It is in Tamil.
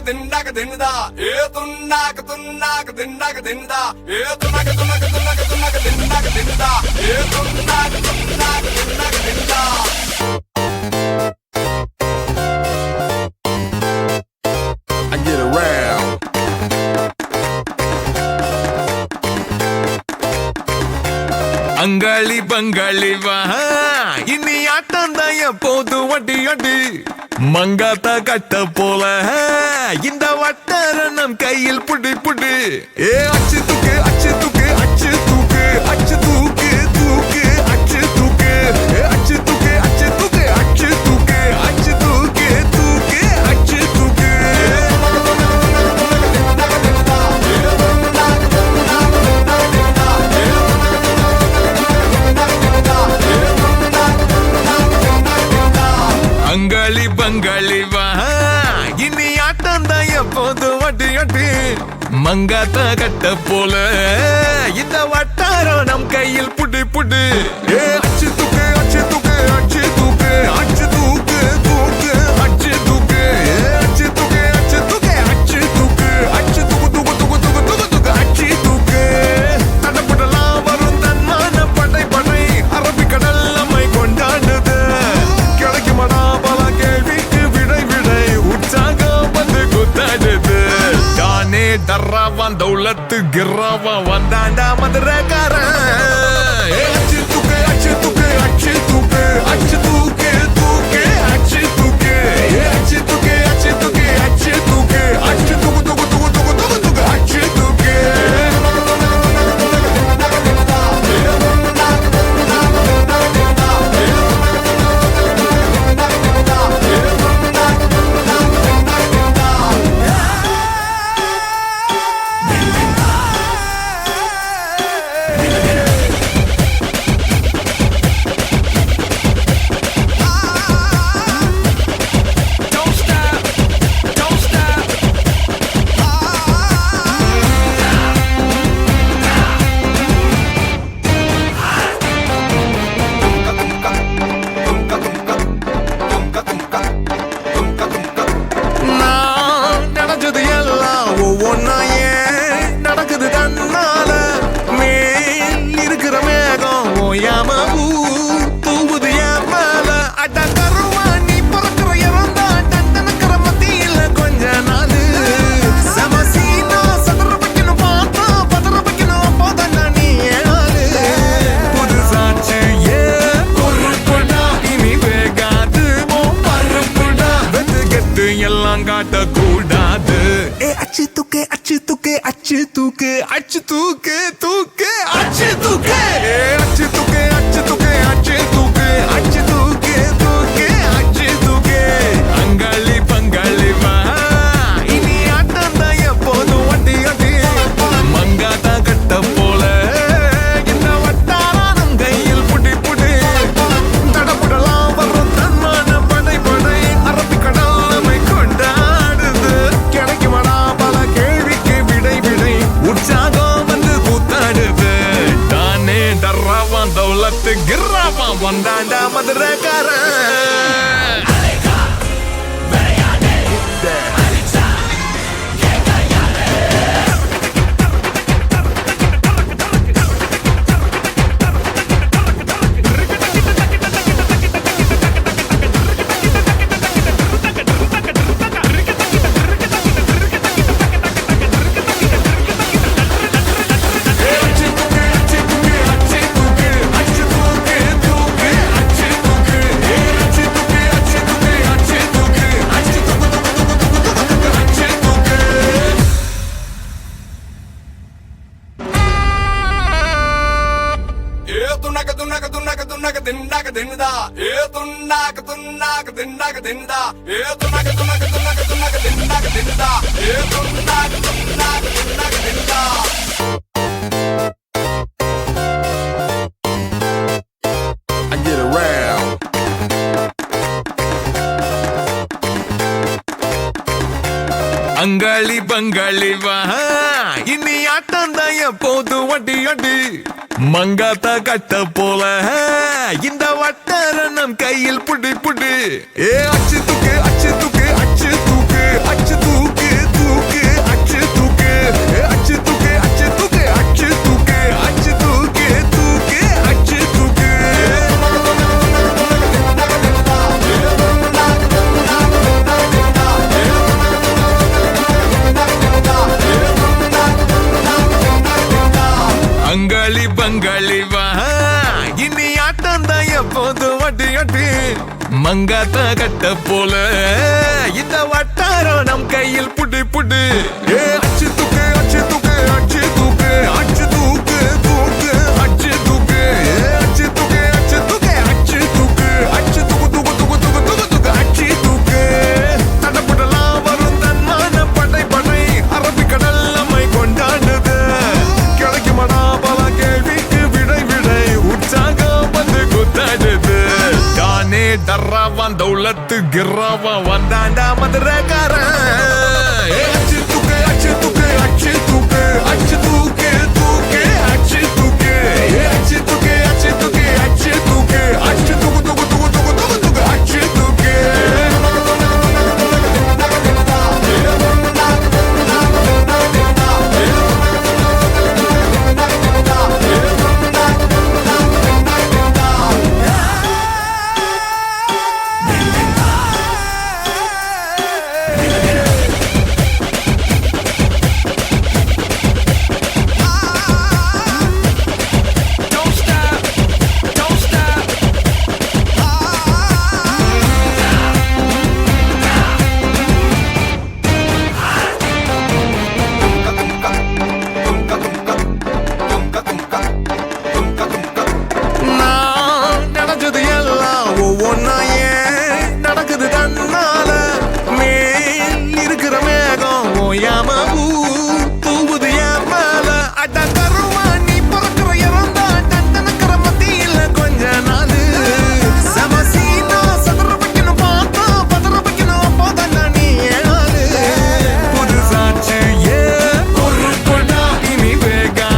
தின்னாக தின்னுதா ஏ துன்னாக தின்னாக ஏ துன்னாக தின்னுதா ஏ துன்னாக தின்னுதா I get around. அங்காளி பங்காளி வா இனி ஆட்டம் தான் எப்போது வட்டி அடி மங்காத்தா கட்ட போல இந்த வட்டார நம் கையில் புடி புடி ஏ அச்சு தூக்கு அச்சு தூக்கு அச்சு தூக்கு அச்சு தூக்கு தூக்கு அச்சு தூக்கு அச்சு தூக்கு அச்சு தூக்கு அச்சு தூக்கு அச்சு தூக்கு தூக்கு அச்சு தூக்கு அங்காளி பங்காளி வா இனி ஆட்டம் தான் எப்போது வட்டி அட்டி மங்காத்தா கட்ட போல இந்த வட்டாரம் நம் கையில் புடி புடி ஏ அச்சு தூக்கு அச்சு தூக்கு அச்சு தூக்கு அச்சு தூக்கு தூக்கு அச்சு தூக்கு அச்சு தூக்கு அச்சு தூக்கு அச்சு தூக்கு அச்சு தூக்கு தூக்கு தூக்கு தூக்கு தூக்கு தூக்கு அச்சு தூக்கு தடப்படலாம் வரும் தன்மான படை படை அரபிக்கடல் நம்மை கொண்டாடுது கிடைக்குமடா பல கேள்விக்கு விடை விடை உற்சாகம் வந்து குத்தாடுது தானே தர்றாவான் தௌலத்து கிர்றாவா வந்தாண்டா மதுரக்காரன் அச்சு தூக்கு அச்சு தூக்கு அச்சு தூக்கு அச்சு தூக்கு தூக்கு அச்சு தூக்கு அச்சு தூக்கு அச்சு தூக்கு அச்சு தூக்கு அச்சு தூக்கு தூக்கு தூக்கு தூக்கு தூக்கு தூக்கு அச்சு தூக்கு கூடாது அச்சு தூக்கு அச்சு தூக்கு அச்சு தூக்கு அச்சு தூக்கு தூக்கு அச்சு தூக்கு அச்சு தூக்கு அச்சு தூக்கு அச்சு தூக்கு அச்சு தூக்கு தூக்கு அச்சு தூக்கு அங்காளி பங்காளி வா இனி ஆட்டம் தான் எப்போதும் வட்டி அட்டி மங்காத்தா கட்ட போல இந்த வட்டாரம் கையில் புடி புடி தடப்படலாம் வரும் தன்மான படை படை அரபிக்கடல் நம்மை கொண்டாடுது கிடைக்குமடா பல கேள்விக்கு விடை விடை உற்சாகம் வந்து கூத்தாடுது தானே டர்ராவான் தௌலத்து கிர்ராவான் வந்தாண்டா மதுரக்காரன் தின்னாக தின்னுதா ஏ துன்னாக தின்னாக ஏ துன்னாக தின்னாக தின்னுதா ஏ துன்னாக தின்னாக I get around. அங்காளி பங்காளி வா இனி ஆட்டம் தான் எப்போது வட்டி அடி மங்காத்தா கட்ட போல இந்த வட்டார நம் கையில் புடி புடி ஏ அச்சு தூக்கு அச்சு தூக்கு அச்சு தூக்கு அச்சு தூக்கு தூக்கு அச்சு தூக்கு அச்சு தூக்கு அச்சு தூக்கு அச்சு தூக்கு அச்சு தூக்கு தூக்கு அச்சு தூக்கு அங்காளி பங்காளி வா இனி ஆட்டம் தான் எப்போதும் வட்டி வட்டி மங்காத்த கட்ட போல இந்த வட்டாரம் நம் கையில் புடி புடி அச்சு தூக்கு அச்சு தூக்கு அச்சு தூக்கு அச்சு தூக்கு தூக்கு அச்சு தூக்கு அச்சு தூக்கு அச்சு தூக்கு அச்சு தூக்கு அச்சு தூக்கு தூக்கு தூக்கு தூக்கு தூக்கு தூக்கு அச்சு தூக்கு தடப்படலாம் வரும் தன்மான படை படை அரபிக்கடல் நம்மை கொண்டாடுது கிடைக்குமடா பல கேள்விக்கு விடை விடை உற்சாகம் வந்து குத்தாடுது தானே டர்ராவான் தௌலத்து கிர்ராவான் வந்தாண்டா மதுரக்காரன் அச்சு தூக்கு அச்சு தூக்கு அச்சு தூக்கு அச்சு